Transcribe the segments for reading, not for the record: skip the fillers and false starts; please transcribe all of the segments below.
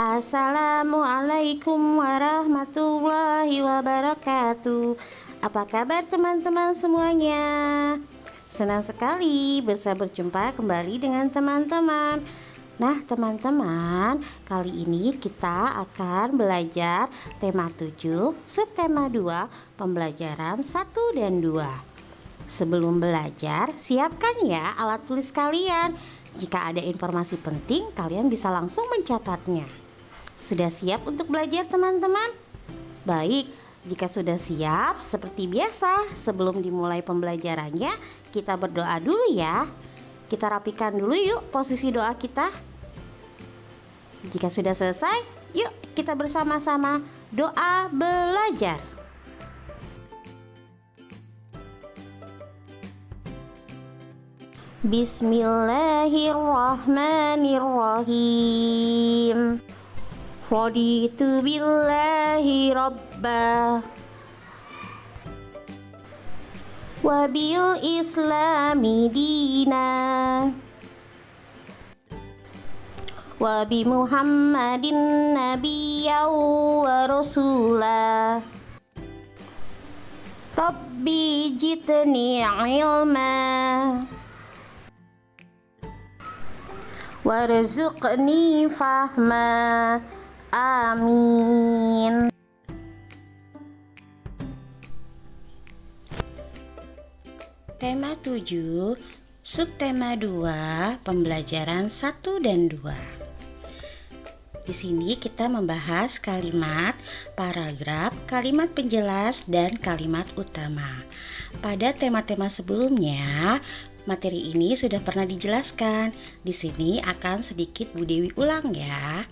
Assalamualaikum warahmatullahi wabarakatuh. Apa kabar teman-teman semuanya? Senang sekali bisa berjumpa kembali dengan teman-teman. Nah teman-teman, kali ini kita akan belajar tema 7, subtema 2, pembelajaran 1 dan 2. Sebelum belajar, siapkan ya alat tulis kalian. Jika ada informasi penting, kalian bisa langsung mencatatnya. Sudah siap untuk belajar teman-teman? Baik, jika sudah siap, seperti biasa sebelum dimulai pembelajarannya, kita berdoa dulu ya. Kita rapikan dulu yuk posisi doa kita. Jika sudah selesai, yuk kita bersama-sama doa belajar. Bismillahirrahmanirrahim. Raditu billahi rabba wa bil islami dina wa bi muhammadin nabiyyan wa rasula rabbi jitni ilma warzuqni fahma. Amin. Tema 7, subtema 2, pembelajaran 1 dan 2. Di sini kita membahas kalimat, paragraf, kalimat penjelas, dan kalimat utama. Pada tema-tema sebelumnya, materi ini sudah pernah dijelaskan. Di sini akan sedikit Bu Dewi ulang ya.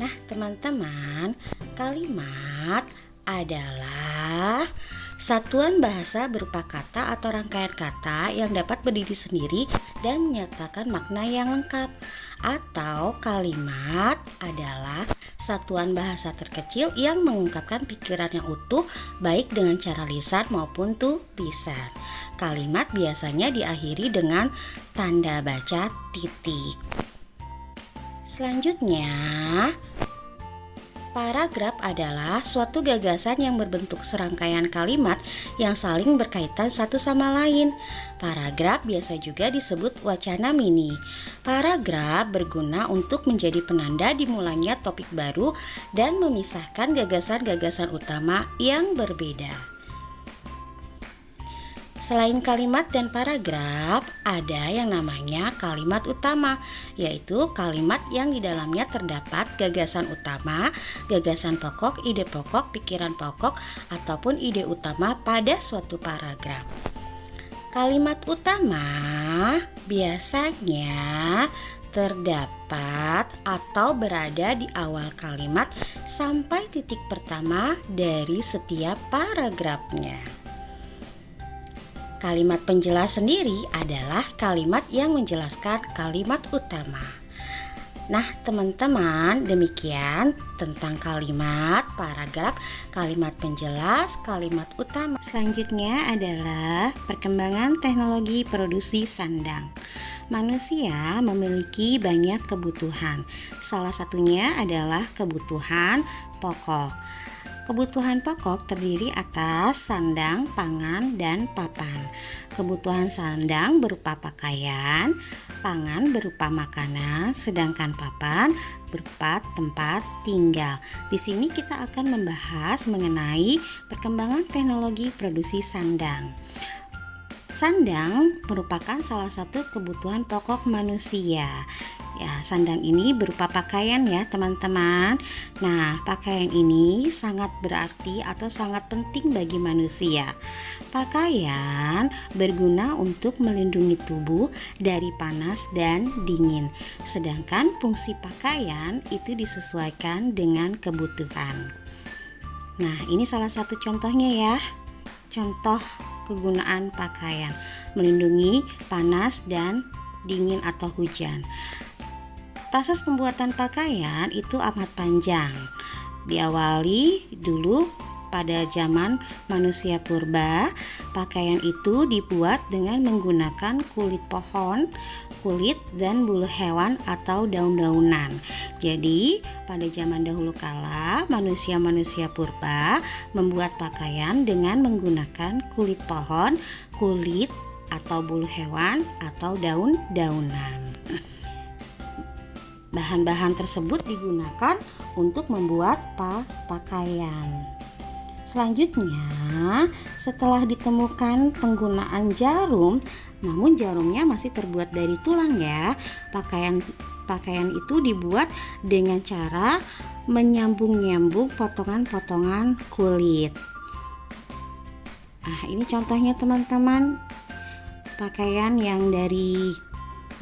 Nah teman-teman, kalimat adalah satuan bahasa berupa kata atau rangkaian kata yang dapat berdiri sendiri dan menyatakan makna yang lengkap. Atau kalimat adalah satuan bahasa terkecil yang mengungkapkan pikiran yang utuh baik dengan cara lisan maupun tulisan. Kalimat biasanya diakhiri dengan tanda baca titik. Selanjutnya, paragraf adalah suatu gagasan yang berbentuk serangkaian kalimat yang saling berkaitan satu sama lain. Paragraf biasa juga disebut wacana mini. Paragraf berguna untuk menjadi penanda dimulainya topik baru dan memisahkan gagasan-gagasan utama yang berbeda. Selain kalimat dan paragraf, ada yang namanya kalimat utama, yaitu kalimat yang di dalamnya terdapat gagasan utama, gagasan pokok, ide pokok, pikiran pokok, ataupun ide utama pada suatu paragraf. Kalimat utama biasanya terdapat atau berada di awal kalimat sampai titik pertama dari setiap paragrafnya. Kalimat penjelas sendiri adalah kalimat yang menjelaskan kalimat utama. Nah teman-teman, demikian tentang kalimat, paragraf, kalimat penjelas, kalimat utama. Selanjutnya adalah perkembangan teknologi produksi sandang. Manusia memiliki banyak kebutuhan. Salah satunya adalah kebutuhan pokok. Kebutuhan pokok terdiri atas sandang, pangan, dan papan. Kebutuhan sandang berupa pakaian, pangan berupa makanan, sedangkan papan berupa tempat tinggal. Di sini kita akan membahas mengenai perkembangan teknologi produksi sandang. Sandang merupakan salah satu kebutuhan pokok manusia. Ya, sandang ini berupa pakaian ya teman-teman. Nah, pakaian ini sangat berarti atau sangat penting bagi manusia. Pakaian berguna untuk melindungi tubuh dari panas dan dingin. Sedangkan fungsi pakaian itu disesuaikan dengan kebutuhan. Nah, ini salah satu contohnya ya. Contoh kegunaan pakaian, melindungi panas dan dingin atau hujan. Proses pembuatan pakaian itu amat panjang. Diawali dulu pada zaman manusia purba, pakaian itu dibuat dengan menggunakan kulit pohon, kulit dan bulu hewan atau daun-daunan. Jadi, pada zaman dahulu kala, manusia-manusia purba membuat pakaian dengan menggunakan kulit pohon, kulit atau bulu hewan atau daun-daunan. Bahan-bahan tersebut digunakan untuk membuat pakaian. Selanjutnya, setelah ditemukan penggunaan jarum, namun jarumnya masih terbuat dari tulang ya. Pakaian itu dibuat dengan cara menyambung-nyambung potongan-potongan kulit. Nah, ini contohnya teman-teman. Pakaian yang dari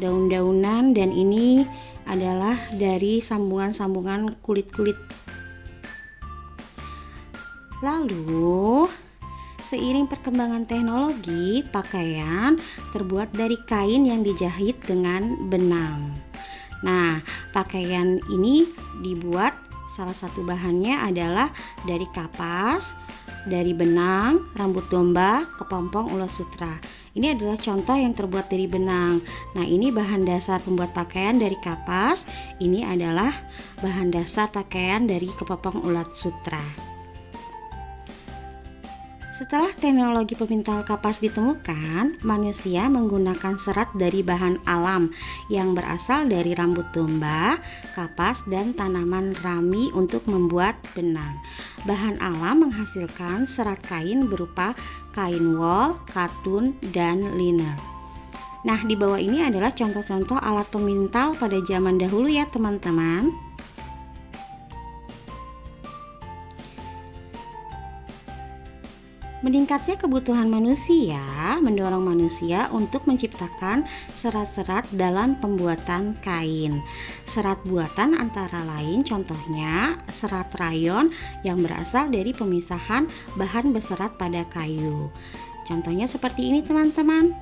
daun-daunan dan ini adalah dari sambungan-sambungan kulit-kulit. Lalu, seiring perkembangan teknologi, pakaian terbuat dari kain yang dijahit dengan benang. Nah, pakaian ini dibuat salah satu bahannya adalah dari kapas, dari benang, rambut domba, kepompong ulat sutra. Ini adalah contoh yang terbuat dari benang. Nah, ini bahan dasar pembuat pakaian dari kapas. Ini adalah bahan dasar pakaian dari kepompong ulat sutra. Setelah teknologi pemintal kapas ditemukan, manusia menggunakan serat dari bahan alam yang berasal dari rambut domba, kapas, dan tanaman rami untuk membuat benang. Bahan alam menghasilkan serat kain berupa kain wol, katun, dan liner. Nah, di bawah ini adalah contoh-contoh alat pemintal pada zaman dahulu ya teman-teman. Meningkatnya kebutuhan manusia mendorong manusia untuk menciptakan serat-serat dalam pembuatan kain. Serat buatan antara lain contohnya serat rayon yang berasal dari pemisahan bahan berserat pada kayu. Contohnya seperti ini teman-teman.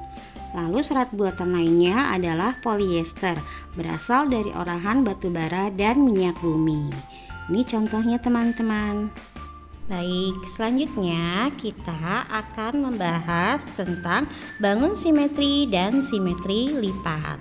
Lalu serat buatan lainnya adalah polyester, berasal dari olahan batu bara dan minyak bumi. Ini contohnya teman-teman. Baik, selanjutnya kita akan membahas tentang bangun simetri dan simetri lipat.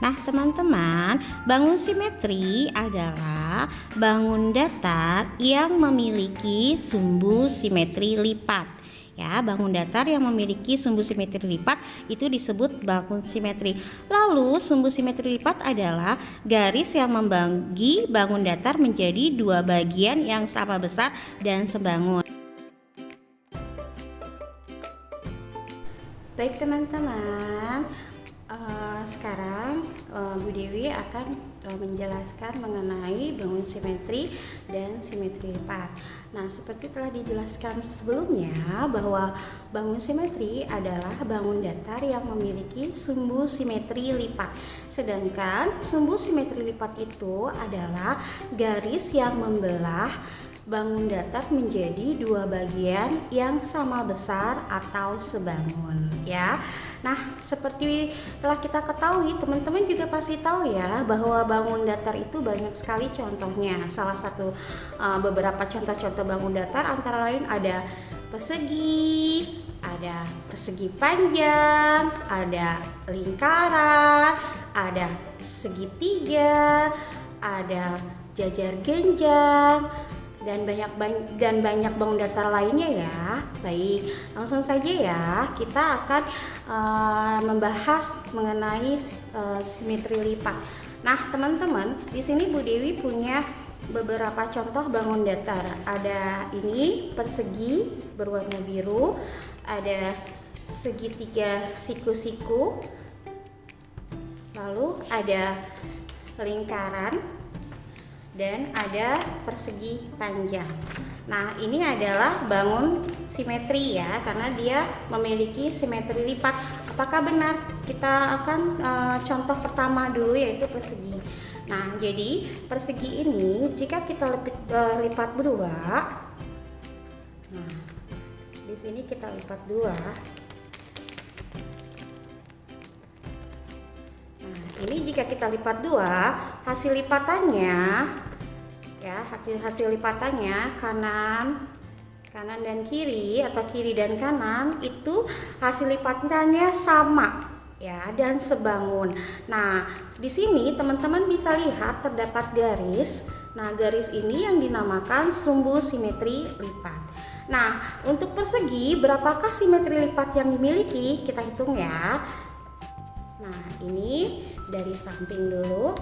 Nah, teman-teman, bangun simetri adalah bangun datar yang memiliki sumbu simetri lipat. Ya, bangun datar yang memiliki sumbu simetri lipat itu disebut bangun simetri. Lalu, sumbu simetri lipat adalah garis yang membagi bangun datar menjadi dua bagian yang sama besar dan sebangun. Baik teman-teman, sekarang Bu Dewi akan menjelaskan mengenai bangun simetri dan simetri lipat. Nah, seperti telah dijelaskan sebelumnya bahwa bangun simetri adalah bangun datar yang memiliki sumbu simetri lipat. Sedangkan sumbu simetri lipat itu adalah garis yang membelah bangun datar menjadi dua bagian yang sama besar atau sebangun ya. Nah, seperti telah kita ketahui, teman-teman juga pasti tahu ya bahwa bangun datar itu banyak sekali contohnya. Salah satu beberapa contoh-contoh bangun datar antara lain ada persegi, ada persegi panjang, ada lingkaran, ada segitiga, ada jajar genjang, dan banyak bangun datar lainnya ya. Baik, langsung saja ya, kita akan membahas mengenai simetri lipat. Nah, teman-teman, di sini Bu Dewi punya beberapa contoh bangun datar. Ada ini persegi berwarna biru, ada segitiga siku-siku, lalu ada lingkaran, dan ada persegi panjang. Nah, ini adalah bangun simetri ya, karena dia memiliki simetri lipat. Apakah benar? Kita akan contoh pertama dulu, yaitu persegi. Nah, jadi persegi ini jika kita lipat dua, nah di sini kita lipat dua. Nah, ini jika kita lipat dua, hasil lipatannya ya, hasil lipatannya kanan dan kiri atau kiri dan kanan itu hasil lipatannya sama ya dan sebangun. Nah, di sini teman-teman bisa lihat terdapat garis. Nah, garis ini yang dinamakan sumbu simetri lipat. Nah, untuk persegi berapakah simetri lipat yang dimiliki? Kita hitung ya. Nah, ini dari samping dulu.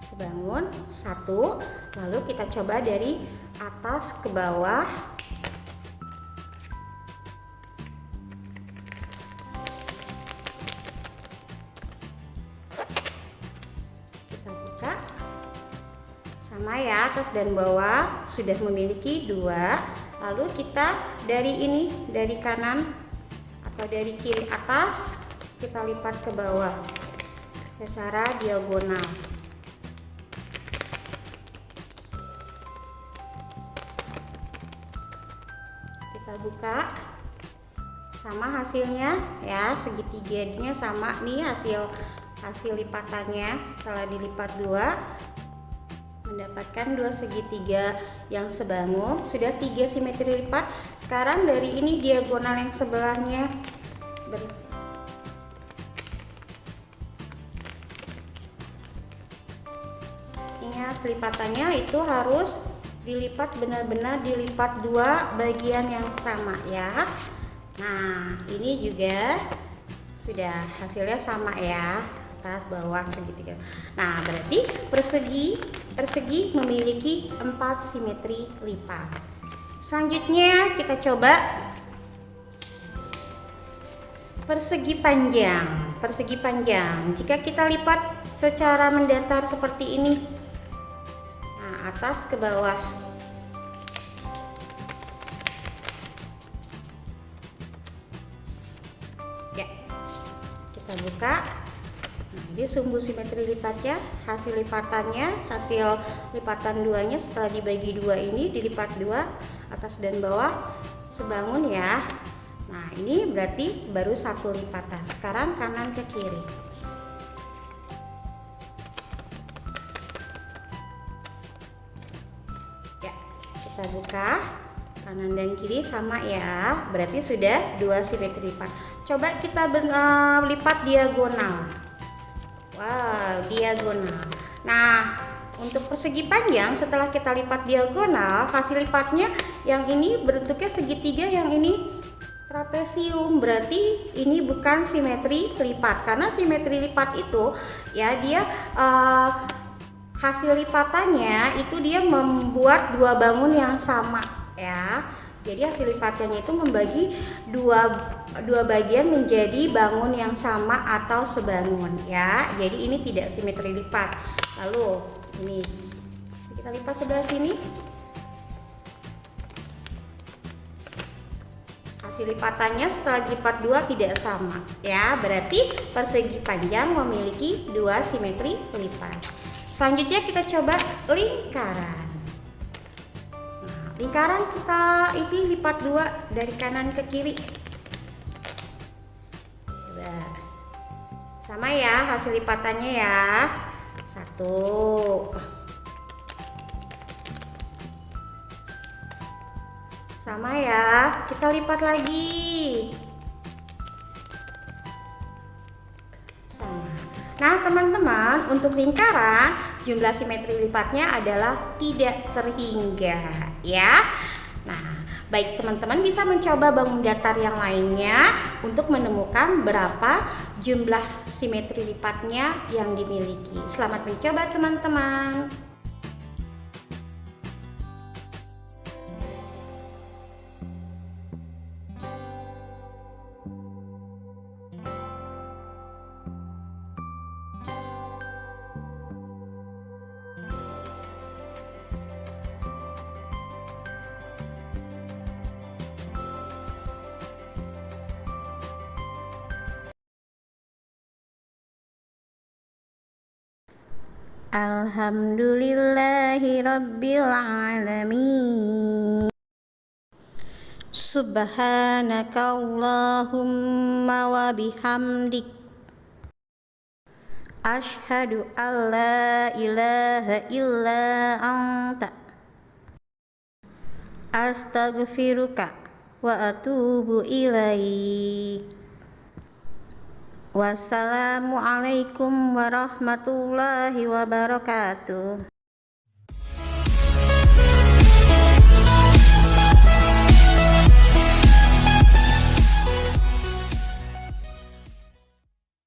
Sebangun 1, lalu kita coba dari atas ke bawah. Kita buka. Sama ya, atas dan bawah sudah memiliki 2. Lalu kita dari ini, dari kanan atau dari kiri atas, kita lipat ke bawah secara diagonal. Kita buka, sama hasilnya ya, segitiganya sama nih hasil lipatannya. Setelah dilipat 2, mendapatkan 2 segitiga yang sebangun, sudah 3 simetri lipat. Sekarang dari ini diagonal yang sebelahnya ingat, lipatannya itu harus dilipat, benar-benar dilipat 2 bagian yang sama ya. Nah, ini juga sudah hasilnya sama ya, atas bawah segitiga. Nah, berarti persegi memiliki 4 simetri lipat. Selanjutnya kita coba persegi panjang. Persegi panjang jika kita lipat secara mendatar seperti ini, nah, atas ke bawah. Ya, kita buka. Nah, ini sumbu simetri lipatnya, hasil lipatan 2-nya setelah dibagi 2 ini dilipat 2, atas dan bawah sebangun ya. Nah, ini berarti baru 1 lipatan. Sekarang kanan ke kiri. Ya, kita buka. Kanan dan kiri sama ya, berarti sudah 2 simetri lipat. Coba kita lipat diagonal. Wow, diagonal. Nah, untuk persegi panjang setelah kita lipat diagonal, hasil lipatnya yang ini bentuknya segitiga, yang ini trapesium. Berarti ini bukan simetri lipat, karena simetri lipat itu ya dia hasil lipatannya itu dia membuat 2 bangun yang sama ya. Jadi hasil lipatannya itu membagi dua bagian menjadi bangun yang sama atau sebangun ya. Jadi ini tidak simetri lipat. Lalu ini kita lipat sebelah sini. Hasil lipatannya setelah dilipat 2 tidak sama ya. Berarti persegi panjang memiliki 2 simetri lipat. Selanjutnya kita coba lingkaran. Lingkaran kita ini lipat 2 dari kanan ke kiri. Coba. Sama ya hasil lipatannya ya. 1. Sama ya, kita lipat lagi. Sama. Nah, teman-teman, untuk lingkaran jumlah simetri lipatnya adalah tidak terhingga ya. Nah, baik, teman-teman bisa mencoba bangun datar yang lainnya untuk menemukan berapa jumlah simetri lipatnya yang dimiliki. Selamat mencoba teman-teman. Alhamdulillahi Rabbil Alamin. Subhanaka Allahumma wa bihamdik, Ashhadu an la ilaha illa anta, astaghfiruka wa atubu ilaik. Wassalamualaikum warahmatullahi wabarakatuh.